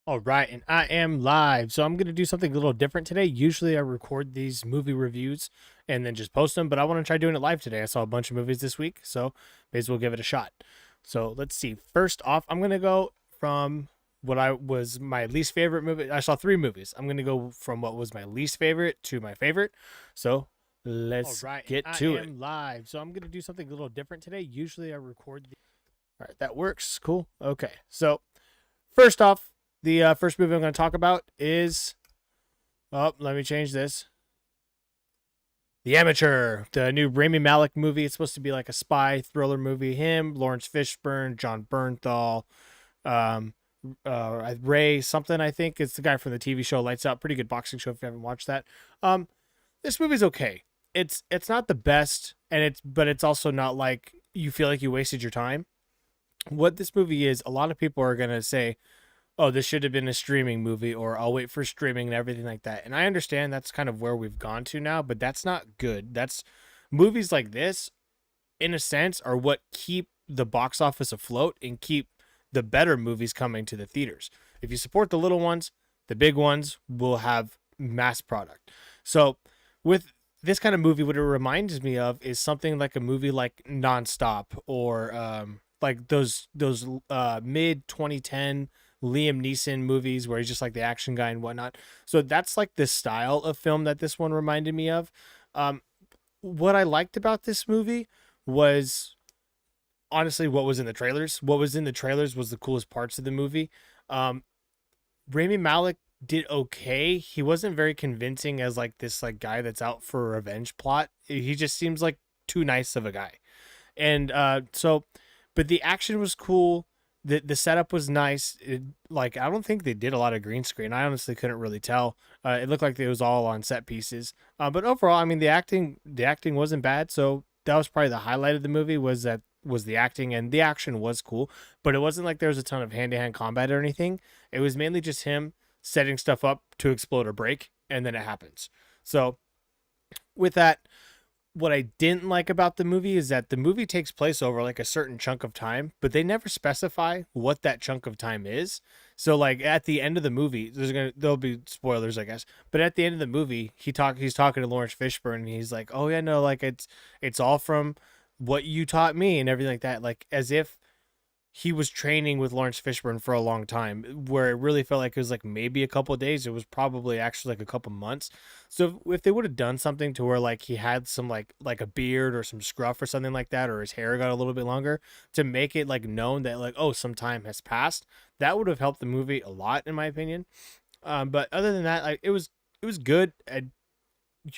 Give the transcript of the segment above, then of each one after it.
All right, and I am live. So I'm going to do something a little different today. Usually I record these movie reviews and then just post them, but I want to try doing it live today. I saw a bunch of movies this week, so may as well give it a shot. So let's see. First off, I'm going to go from what I was my least favorite movie. I saw three movies. I'm going to go from what was my least favorite to my favorite. So let's get to it. Live. So I'm going to do something a little different today. Usually I record All right, that works. Cool. Okay. So first off, the first movie I'm going to talk about is. Oh, let me change this. The Amateur, the new Rami Malek movie. It's supposed to be like a spy thriller movie. Him, Lawrence Fishburne, John Bernthal, um, Ray something. I think it's the guy from the TV show Lights Out. Pretty good boxing show if you haven't watched that. Um, this movie's okay. It's not the best, and it's also not like you feel like you wasted your time. What this movie is, a lot of people are gonna say, oh, this should have been a streaming movie, or I'll wait for streaming and everything like that. And I understand that's kind of where we've gone to now, but that's not good. That's movies like this, in a sense, are what keep the box office afloat and keep the better movies coming to the theaters. If you support the little ones, the big ones will have mass product. So with this kind of movie, what it reminds me of is something like a movie like Nonstop, or like those mid 2010 Liam Neeson movies where he's just like the action guy and whatnot. So that's like the style of film that this one reminded me of. Um, what I liked about this movie was honestly what was in the trailers. What was in the trailers was the coolest parts of the movie. Um, Rami Malek did okay. He wasn't very convincing as like this like guy that's out for a revenge plot. He just seems like too nice of a guy. And but the action was cool. The setup was nice. Like I don't think they did a lot of green screen. I honestly couldn't really tell. It looked like it was all on set pieces. But overall, I mean, the acting wasn't bad. So that was probably the highlight of the movie, was the acting, and the action was cool. But it wasn't like there was a ton of hand to hand combat or anything. It was mainly just him setting stuff up to explode or break, and then it happens. So with that, what I didn't like about the movie is that the movie takes place over like a certain chunk of time, but they never specify what that chunk of time is. So like at the end of the movie, there'll be spoilers, I guess. But at the end of the movie, he's talking to Lawrence Fishburne, and he's like, "Oh yeah, no, like it's all from what you taught me and everything like that." Like as if he was training with Lawrence Fishburne for a long time, where it really felt like it was like maybe a couple of days. It was probably actually like a couple months. So if they would have done something to where like he had some like a beard or some scruff or something like that, or his hair got a little bit longer to make it like known that like, oh, some time has passed, that would have helped the movie a lot in my opinion. But other than that, like it was good.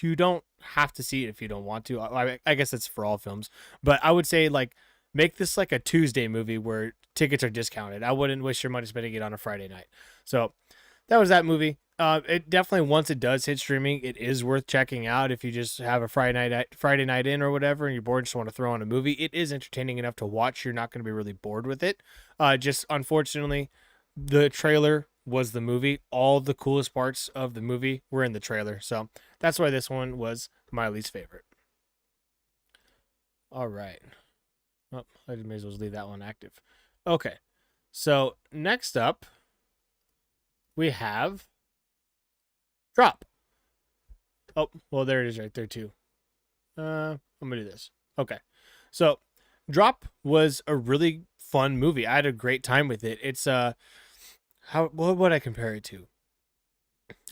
You don't have to see it if you don't want to. I guess it's for all films, but I would say like make this like a Tuesday movie where tickets are discounted. I wouldn't waste your money spending it on a Friday night. So that was that movie. It definitely, once it does hit streaming, it is worth checking out if you just have a Friday night in or whatever, and you're bored and just want to throw on a movie. It is entertaining enough to watch. You're not going to be really bored with it. Just unfortunately, the trailer was the movie. All the coolest parts of the movie were in the trailer, so that's why this one was my least favorite. All right. Oh, I may as well leave that one active. Okay. So next up, we have Drop. Oh, well, there it is right there too. I'm gonna do this. Okay. So Drop was a really fun movie. I had a great time with it. It's how what would I compare it to?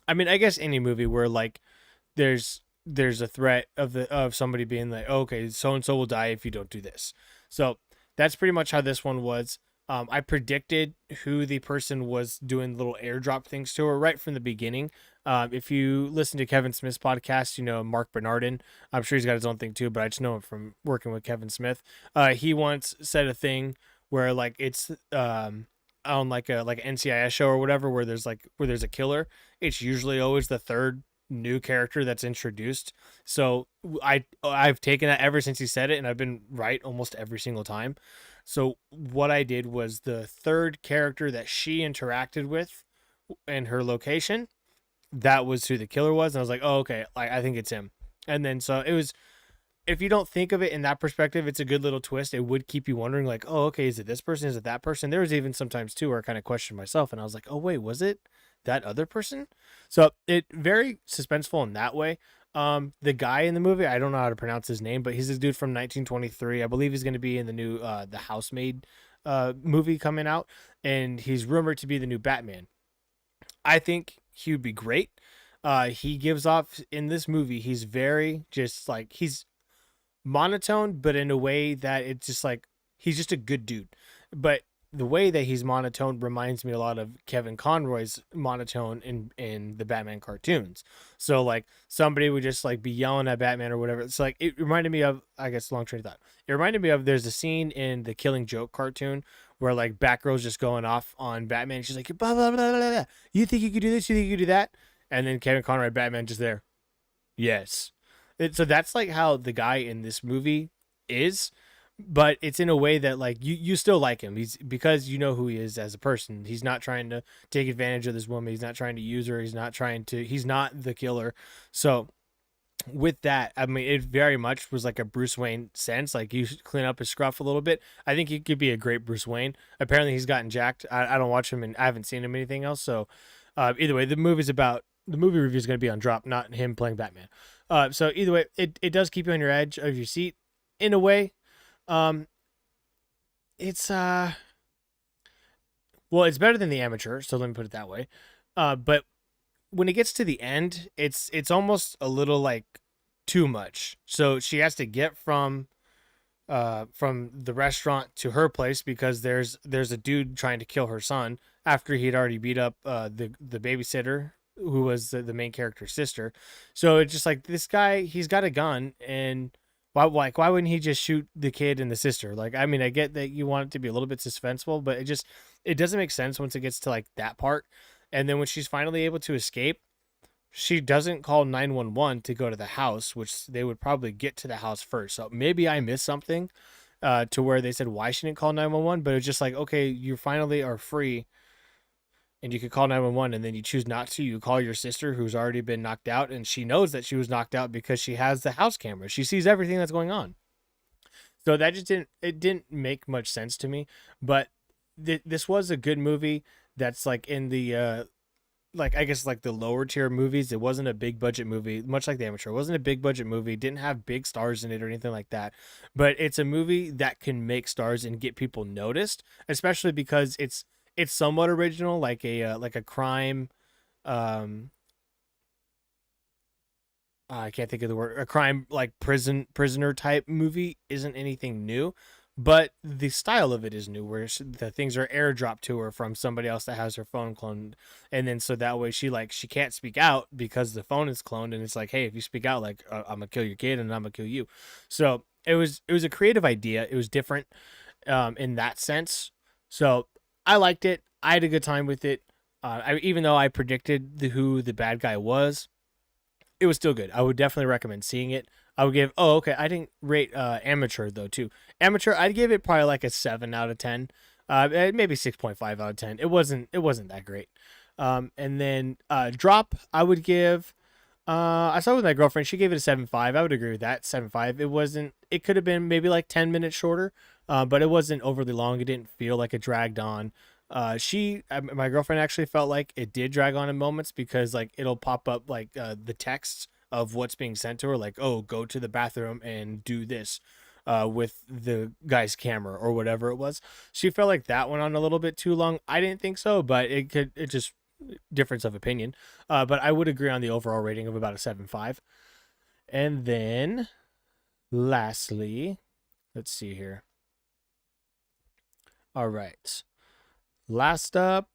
I mean, I guess any movie where like there's a threat of somebody being like, oh, okay, so and so will die if you don't do this. So that's pretty much how this one was. I predicted who the person was doing little airdrop things to her right from the beginning. If you listen to Kevin Smith's podcast, you know Mark Bernardin. I'm sure he's got his own thing too, but I just know him from working with Kevin Smith. He once said a thing where like it's on like an NCIS show or whatever, where there's a killer. It's usually always the third new character that's introduced. So I've taken that ever since he said it, and I've been right almost every single time. So what I did was the third character that she interacted with in her location, that was who the killer was, and I was like, oh, okay, like I think it's him. And then so it was. if you don't think of it in that perspective, it's a good little twist. It would keep you wondering, like, oh, okay, is it this person? Is it that person? There was even sometimes too where I kind of questioned myself, and I was like, oh wait, was it that other person? So it very suspenseful in that way. The guy in the movie, I don't know how to pronounce his name, but he's this dude from 1923. I believe he's going to be in the new The Housemaid movie coming out, and he's rumored to be the new Batman. I think he would be great. He gives off in this movie, he's very just like he's monotone, but in a way that it's just like he's just a good dude. But the way that he's monotone reminds me a lot of Kevin Conroy's monotone in the Batman cartoons. So like somebody would just like be yelling at Batman or whatever. It's like it reminded me of, I guess, long train of thought. It reminded me of, there's a scene in the Killing Joke cartoon where like Batgirl's just going off on Batman. She's like, blah, blah, blah, blah, blah. You think you could do this? You think you could do that? And then Kevin Conroy Batman just there. Yes. So that's like how the guy in this movie is, but it's in a way that like you still like him. He's, because you know who he is as a person. He's not trying to take advantage of this woman. He's not trying to use her. He's not the killer. So with that, I mean, it very much was like a Bruce Wayne sense. Like you clean up his scruff a little bit. I think he could be a great Bruce Wayne. Apparently he's gotten jacked. I don't watch him and I haven't seen him anything else. So either way, the movie review is going to be on Drop, not him playing Batman. So either way, it does keep you on your edge of your seat in a way. Um, it's well, it's better than The Amateur, so let me put it that way. But when it gets to the end, it's almost a little like too much. So she has to get from the restaurant to her place because there's a dude trying to kill her son after he'd already beat up the babysitter who was the main character's sister. So it's just like this guy, he's got a gun, and why wouldn't he just shoot the kid and the sister? Like, I mean, I get that you want it to be a little bit suspenseful, but it doesn't make sense once it gets to like that part. And then when she's finally able to escape, she doesn't call 911 to go to the house, which they would probably get to the house first. So maybe I missed something to where they said why she didn't call 911, but it's just like, okay, you finally are free and you could call 911, and then you choose not to. You call your sister who's already been knocked out, and she knows that she was knocked out because she has the house camera. She sees everything that's going on. So that just didn't make much sense to me, but this was a good movie that's like in the like, I guess like the lower tier movies. It wasn't a big budget movie, much like The Amateur. It wasn't a big budget movie, didn't have big stars in it or anything like that. But it's a movie that can make stars and get people noticed, especially because it's somewhat original, like a crime. Um, I can't think of the word. A crime like prisoner type movie isn't anything new, but the style of it is new, where the things are airdropped to her from somebody else that has her phone cloned, and then so that way she can't speak out because the phone is cloned, and it's like, hey, if you speak out, like I'm gonna kill your kid and I'm gonna kill you. So it was a creative idea. It was different in that sense. So I liked it. I had a good time with it. Even though I predicted who the bad guy was, it was still good. I would definitely recommend seeing it. I would give. Oh, okay. I didn't rate Amateur though too. Amateur, I'd give it probably like a 7 out of 10. Maybe 6.5 out of 10. It wasn't that great. And then Drop, I would give. I saw it with my girlfriend. She gave it a 7.5. I would agree with that. 7.5. It wasn't. It could have been maybe like 10 minutes shorter, but it wasn't overly long. It didn't feel like it dragged on. My girlfriend actually felt like it did drag on in moments because like it'll pop up like the text of what's being sent to her, like, oh, go to the bathroom and do this with the guy's camera or whatever it was. She felt like that went on a little bit too long. I didn't think so, but it just difference of opinion. But I would agree on the overall rating of about a 7.5. And then lastly, let's see here. All right. Last up,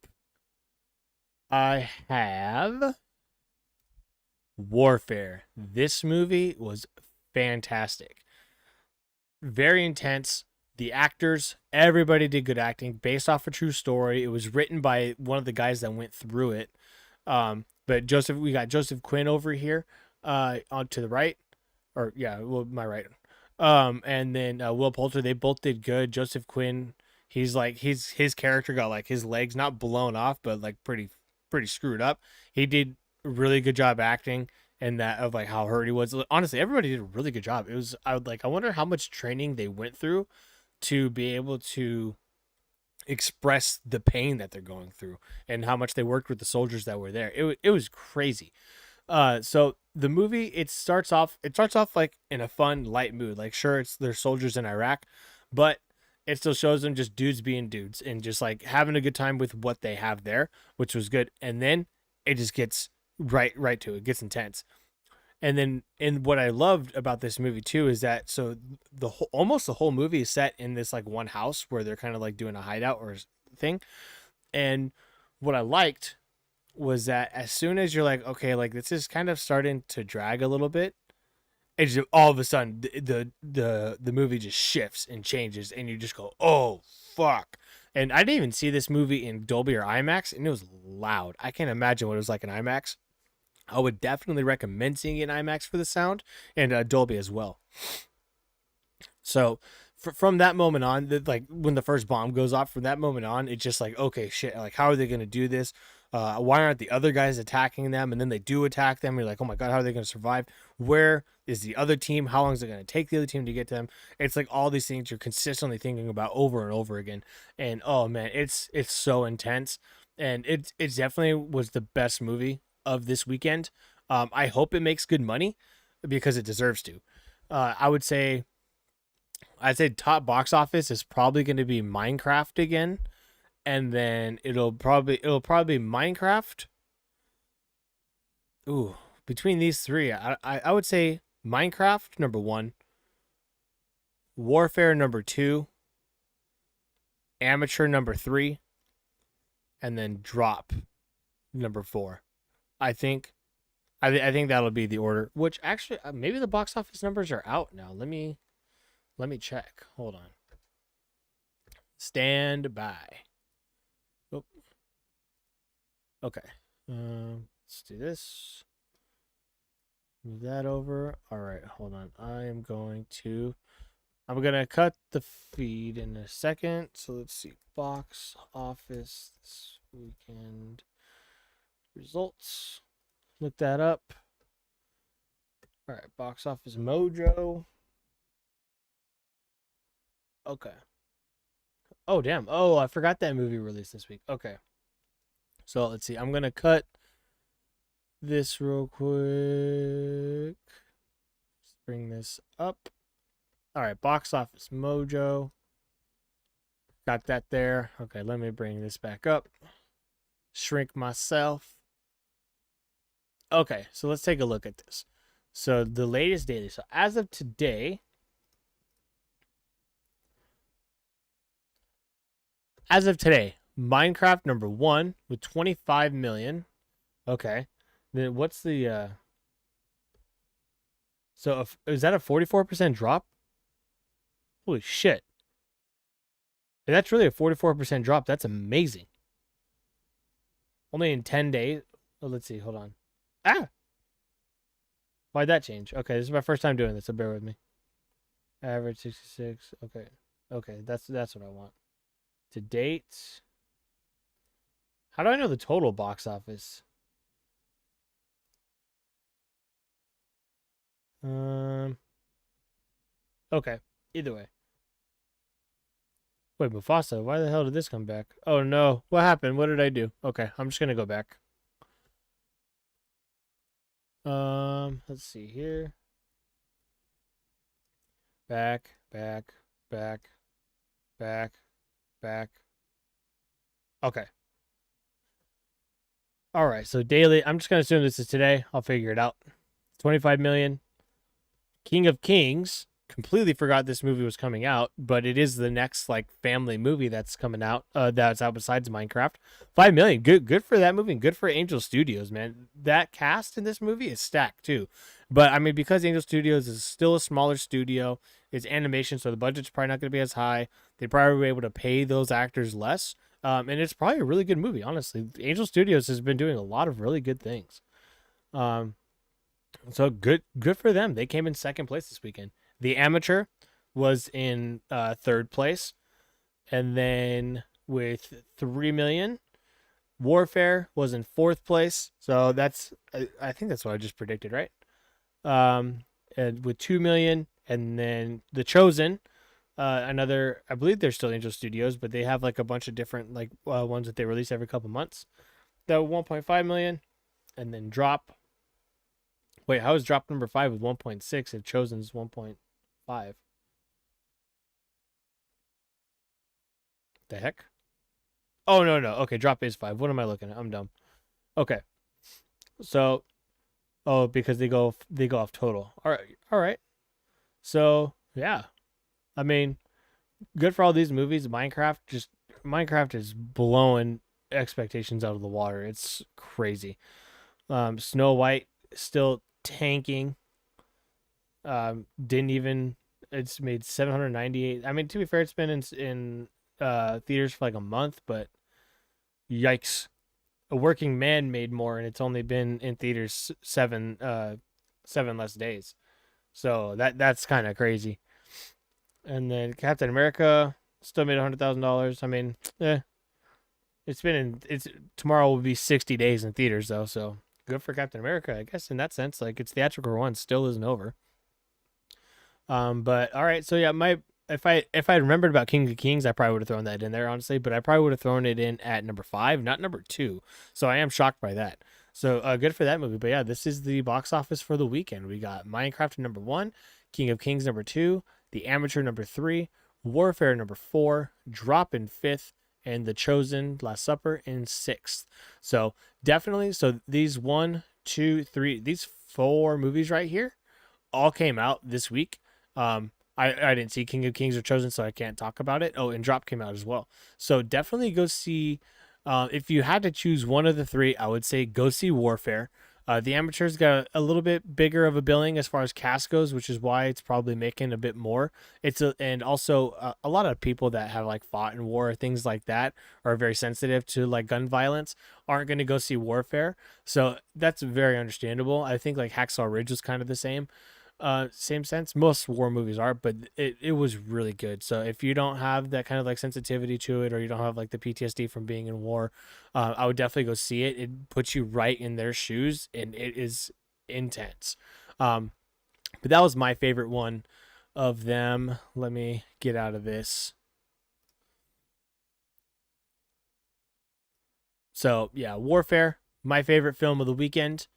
I have Warfare. This movie was fantastic. Very intense. The actors, everybody did good acting based off a true story. It was written by one of the guys that went through it. But we got Joseph Quinn over here, on to the right, or yeah, well, my right. And then Will Poulter. They both did good. Joseph Quinn, he's like his character got like his legs not blown off, but like pretty screwed up. He did a really good job acting. and that of like how hurt he was. Honestly, everybody did a really good job. I wonder how much training they went through to be able to express the pain that they're going through and how much they worked with the soldiers that were there. It was crazy. So the movie it starts off like in a fun light mood. Like sure it's there's soldiers in Iraq, but it still shows them just dudes being dudes and just like having a good time with what they have there, which was good. And then it just gets right to it. It gets intense. And then and what I loved about this movie too is that so almost the whole movie is set in this like one house where they're kind of like doing a hideout or thing. And what I liked was that as soon as you're like, okay, like this is kind of starting to drag a little bit, it just all of a sudden the movie just shifts and changes, and you just go, oh fuck. And I didn't even see this movie in Dolby or IMAX, and it was loud. I can't imagine what it was like in IMAX. I would definitely recommend seeing it in IMAX for the sound and Dolby as well. So from that moment on, like when the first bomb goes off, from that moment on, it's just like, okay, shit, like how are they going to do this? Why aren't the other guys attacking them? And then they do attack them. You're like, oh my God, how are they going to survive? Where is the other team? How long is it going to take the other team to get to them? It's like all these things you're consistently thinking about over and over again. And oh man, it's so intense. And it definitely was the best movie of this weekend. I hope it makes good money because it deserves to. I would say I'd say top box office is probably going to be Minecraft again, and then it'll probably be Minecraft. Ooh, between these three, I would say Minecraft number one, Warfare number two, Amateur number three, and then Drop number four. I think I think that'll be the order. Which actually maybe the box office numbers are out now. Let me check. Hold on. Stand by. Oh, okay. Let's do this. Move that over. All right, hold on. I'm gonna cut the feed in a second. So let's see. Box office this weekend results. Look that up. All right, Box Office Mojo. Okay. Oh damn. Oh, I forgot that movie released this week. Okay. So let's see. I'm gonna cut this real quick. Let's bring this up. All right, Box Office Mojo. Got that there. Okay, let me bring this back up. Shrink myself. Okay, so let's take a look at this. So the latest daily. So as of today, Minecraft number one with 25 million. Okay. Then what's the so is that a 44% drop? Holy shit. If that's really a 44% drop. That's amazing. Only in 10 days. Oh, let's see. Hold on. Ah. Why'd that change? Okay, this is my first time doing this, so bear with me. Average 66. Okay. Okay, that's what I want. To date. How do I know the total box office? Okay. Either way. Wait, Mufasa, why the hell did this come back? Oh no. What happened? What did I do? Okay, I'm just gonna go back. Let's see here. Back, back, back, back, back. Okay. All right, so daily, I'm just going to assume this is today. I'll figure it out. 25 million. King of Kings. Completely forgot this movie was coming out, but it is the next like family movie that's coming out. That's out besides Minecraft. 5 million. Good for that movie. And good for Angel Studios, man. That cast in this movie is stacked too. But I mean, because Angel Studios is still a smaller studio, it's animation, so the budget's probably not going to be as high. They probably were able to pay those actors less. And it's probably a really good movie, honestly. Angel Studios has been doing a lot of really good things. So good for them. They came in second place this weekend. The Amateur was in third place. And then with 3 million, Warfare was in fourth place. So I think that's what I just predicted, right? Um, and with 2 million, and then The Chosen, another, I believe they're still Angel Studios, but they have like a bunch of different like ones that they release every couple months. That 1.5 million, and then Drop. Wait, how is Drop number 5 with 1.6 and Chosen's 1.5? The heck? Oh no no. Okay, Drop is 5. What am I looking at? I'm dumb. Okay, so because they go off total. All right. So yeah, I mean, good for all these movies. Minecraft is blowing expectations out of the water. It's crazy. Snow White still tanking. Didn't even. It's made 798. I mean, to be fair, it's been in theaters for like a month, but yikes. A Working Man made more, and it's only been in theaters 7 less days. So that's kind of crazy. And then Captain America still made $100,000. I mean, it's tomorrow will be 60 days in theaters though, so good for Captain America, I guess in that sense. Like its theatrical run still isn't over. But all right, so yeah, my if I remembered about King of Kings, I probably would have thrown that in there honestly, but I probably would have thrown it in at number 5, not number 2. So I am shocked by that. So good for that movie. But yeah, this is the box office for the weekend. We got Minecraft number 1, King of Kings number 2, The Amateur number 3, Warfare number 4, Drop in 5th, and The Chosen Last Supper in 6th. So definitely, so these 1, 2, 3, these 4 movies right here all came out this week. I didn't see King of Kings or Chosen, so I can't talk about it. Oh, and Drop came out as well. So definitely go see. If you had to choose one of the 3, I would say go see Warfare. The Amateur's got a little bit bigger of a billing as far as cast goes, which is why it's probably making a bit more. And also a lot of people that have like fought in war or things like that are very sensitive to like gun violence aren't going to go see Warfare. So that's very understandable. I think like Hacksaw Ridge was kind of the same sense. Most war movies are, but it was really good. So if you don't have that kind of like sensitivity to it, or you don't have like the PTSD from being in war, I would definitely go see it. It puts you right in their shoes, and it is intense. But that was my favorite one of them. Let me get out of this. So yeah, Warfare, my favorite film of the weekend,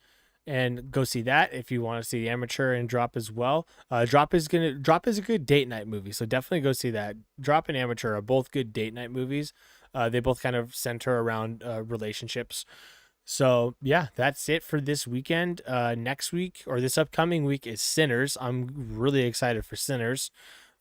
and go see that if you want to see The Amateur and Drop as well. Drop is a good date night movie, so definitely go see that. Drop and Amateur are both good date night movies. They both kind of center around relationships. So yeah, that's it for this weekend. Next week or this upcoming week is Sinners. I'm really excited for Sinners.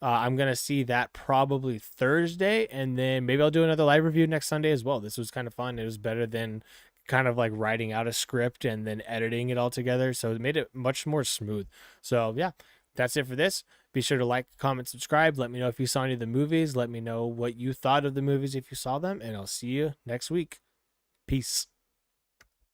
I'm gonna see that probably Thursday, and then maybe I'll do another live review next Sunday as well. This was kind of fun. It was better than kind of like writing out a script and then editing it all together. So it made it much more smooth. So yeah, that's it for this. Be sure to like, comment, subscribe. Let me know if you saw any of the movies. Let me know what you thought of the movies if you saw them, and I'll see you next week. Peace.